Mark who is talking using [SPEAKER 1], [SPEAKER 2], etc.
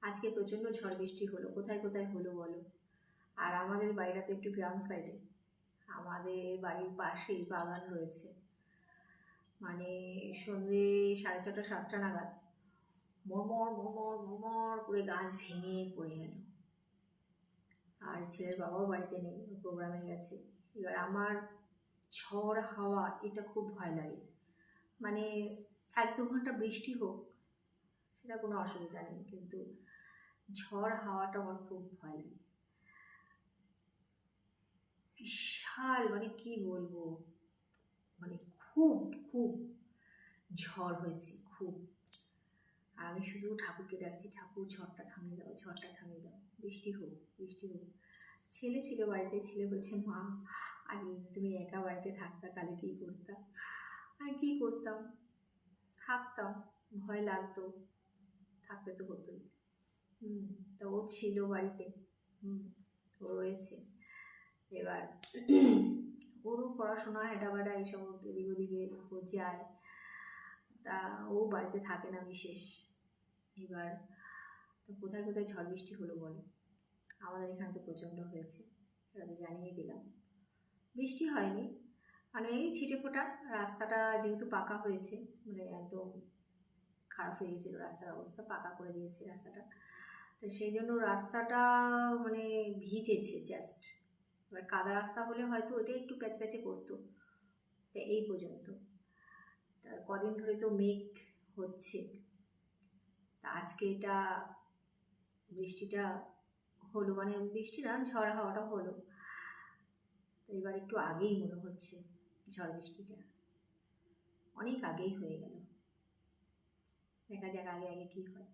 [SPEAKER 1] আজকে প্রচণ্ড ঝড় বৃষ্টি হলো, কোথায় কোথায় হলো বলো। আর আমাদের বাড়িটা তো একটু গ্রাম সাইডে, আমাদের বাড়ির পাশেই বাগান রয়েছে। মানে সন্ধ্যে 6:30 7টা নাগাদ মরমর মরমর মরমর করে গাছ ভেঙে পড়ে গেল। আর ছেলের বাবাও বাড়িতে নেই, প্রোগ্রামে গেছে। এবার আমার ঝড় হাওয়া এটা খুব ভয় লাগে। মানে 1-2 ঘন্টা বৃষ্টি হোক সেটা কোনো অসুবিধা নেই, কিন্তু ঝড় হাওয়াটা আমার খুব ভয় লাগে। বিশাল, মানে কি বলবো, মানে খুব খুব ঝড় হয়েছে খুব। আর আমি শুধু ঠাকুরকে ডাকছি, ঠাকুর ঝড়টা থামিয়ে দাও, ঝড়টা থামিয়ে দাও, বৃষ্টি হোক বৃষ্টি হোক। ছেলে ছিল বাড়িতে, ছেলে বলছে মা আগে তুমি একা বাড়িতে থাকতা তাহলে কী করতাম। আর কী করতাম, থাকতাম, ভয় লাগতো, থাকতে তো হতোই। তা ও ছিল বাড়িতে, ও রয়েছে। এবার ওরও পড়াশোনা হেঁটাবাটা এইসব এদিক ওদিকে ও যায়, তা ও বাড়িতে থাকে না বিশেষ। এবার তো কোথায় কোথায় ঝড় বৃষ্টি হলো বলো। আমাদের এখানে তো প্রচণ্ড হয়েছে, সেটা তো জানিয়ে দিলাম। বৃষ্টি হয়নি, মানে এই ছিটে ফোটা। রাস্তাটা যেহেতু পাকা হয়েছে, মানে একদম খারাপ হয়ে গেছিলো রাস্তার অবস্থা, পাকা করে দিয়েছে রাস্তাটা, তো সেই জন্য রাস্তাটা মানে ভিজেছে জাস্ট। এবার কাদা রাস্তা হলে হয়তো ওইটাই একটু প্যাচপ্যাচে করতো, তা এই পর্যন্ত। তা কদিন ধরে তো মেঘ হচ্ছে, তা আজকে এটা বৃষ্টিটা হলো, মানে বৃষ্টি না, ঝড় হাওয়াটা হলো। এবার একটু আগেই মনে হচ্ছে ঝড় বৃষ্টিটা, অনেক আগেই হয়ে গেল। দেখা যাক আগে আগে কী হয়।